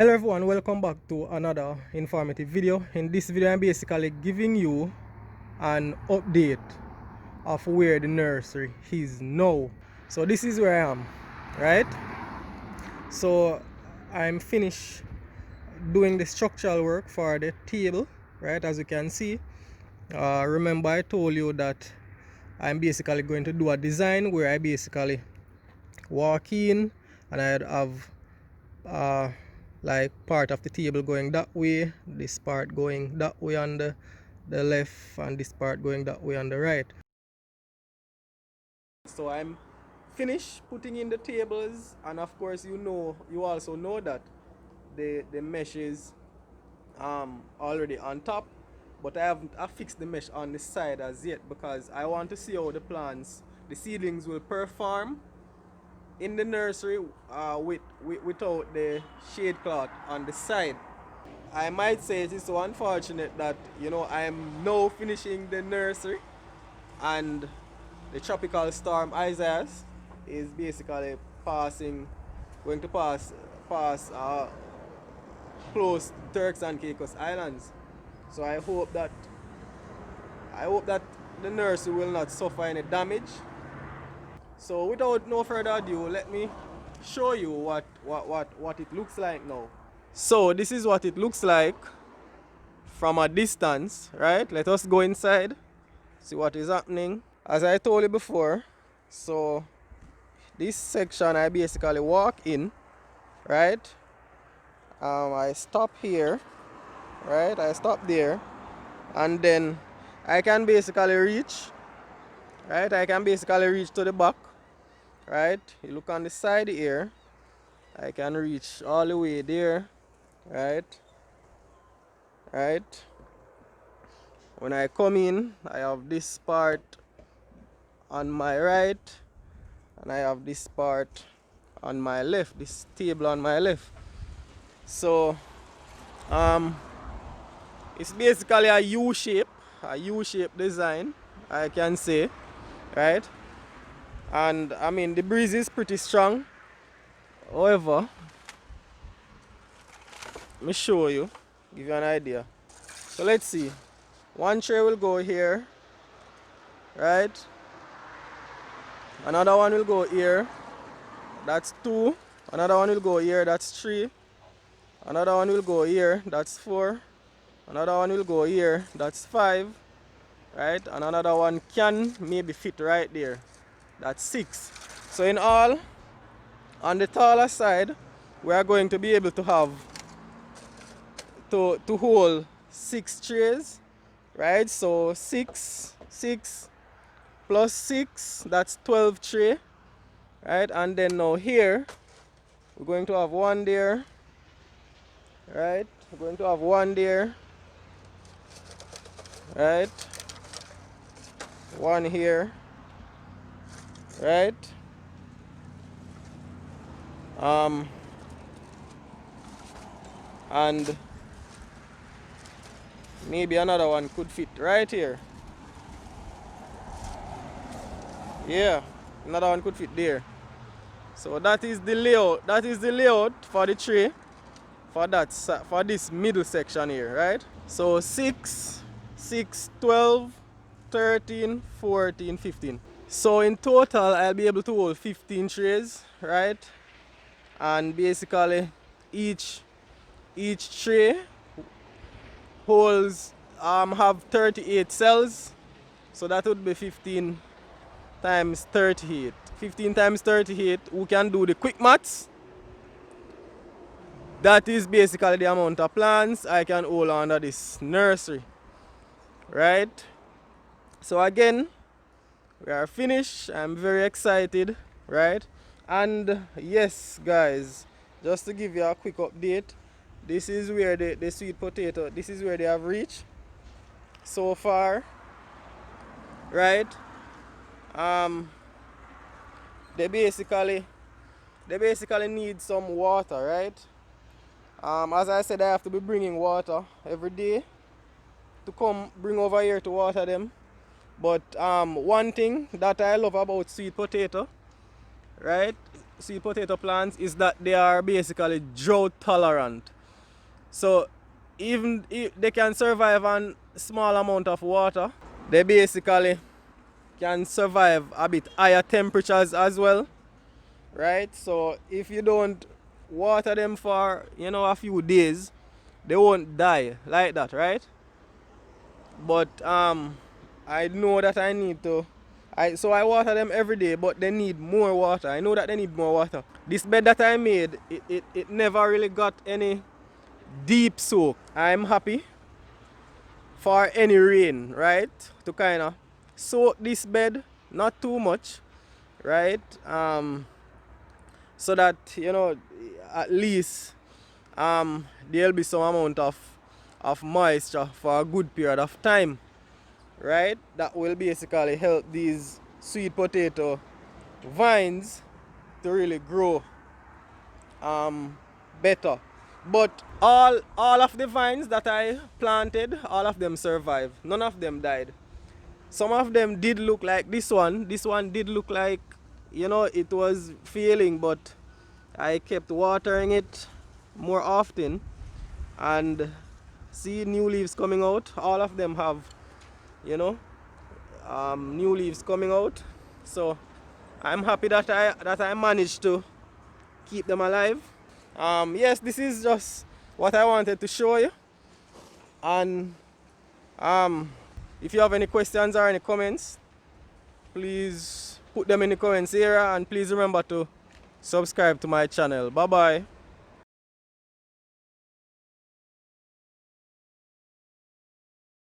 Hello everyone, welcome back to another informative video. In this video I'm basically giving you an update of where the nursery is now. So this is where I am, right? So I'm finished doing the structural work for the table, right? As you can see, remember I told you that I'm basically going to do a design where I basically walk in and I'd have like part of the table going that way, this part going that way on the left, and this part going that way on the right. So I'm finished putting in the tables, and of course you also know that the mesh is already on top, but I haven't fixed the mesh on the side as yet because I want to see how the plants, the seedlings, will perform in the nursery without the shade cloth on the side. I might say it is so unfortunate that I am now finishing the nursery and the tropical storm Isaias is basically going to pass close to Turks and Caicos Islands. So I hope that the nursery will not suffer any damage. So without no further ado, let me show you what it looks like now. So this is what it looks like from a distance, right? Let us go inside, see what is happening. As I told you before, so this section I basically walk in, right? I stop here, right? I stop there, and then I can basically reach, right? I can basically reach to the back, right? You look on the side here, I can reach all the way there, right? When I come in, I have this part on my right and I have this part on my left, this table on my left. So it's basically a U-shape design, I can say, right? And I mean the breeze is pretty strong. However, let me show you, give you an idea. So let's see. One tray will go here, right? Another one will go here, that's 2. Another one will go here, that's 3. Another one will go here, that's 4. Another one will go here, that's 5, right? And another one can maybe fit right there, that's 6. So in all, on the taller side, we are going to be able to have to hold 6 trays, right? So 6 plus 6, that's 12 tray, right? And then now here we're going to have one there, right? We're going to have one there, right? One here, right? And maybe another one could fit right here. Yeah, another one could fit there. So that is the layout. That is the layout for the tray for this middle section here, right? So 6, 12, 13, 14, 15. So in total I'll be able to hold 15 trays, right? And basically each tray holds have 38 cells. So that would be 15 times 38. 15 times 38, who can do the quick maths? That is basically the amount of plants I can hold under this nursery, right? So again, we are finished. I'm very excited, right? And yes guys, just to give you a quick update, this is where the sweet potato, this is where they have reached so far, right? They basically need some water, right? As I said, I have to be bringing water every day to come bring over here to water them. But one thing that I love about sweet potato, right, sweet potato plants is that they are basically drought tolerant. So even if they can survive on small amount of water, they basically can survive a bit higher temperatures as well, right? So if you don't water them for a few days, they won't die like that, right? But I know that I need to. I water them every day, but they need more water. I know that they need more water. This bed that I made, it never really got any deep soak. I'm happy for any rain, right? To kind of soak this bed, not too much, right? So that at least there'll be some amount of moisture for a good period of time, right? That will basically help these sweet potato vines to really grow better. But all of the vines that I planted, all of them survived. None of them died. Some of them did look like this one. This one did look like it was failing, but I kept watering it more often, and see new leaves coming out. All of them have new leaves coming out. So I'm happy that I managed to keep them alive. Yes, this is just what I wanted to show you. And if you have any questions or any comments, please put them in the comments area, and please remember to subscribe to my channel. Bye bye.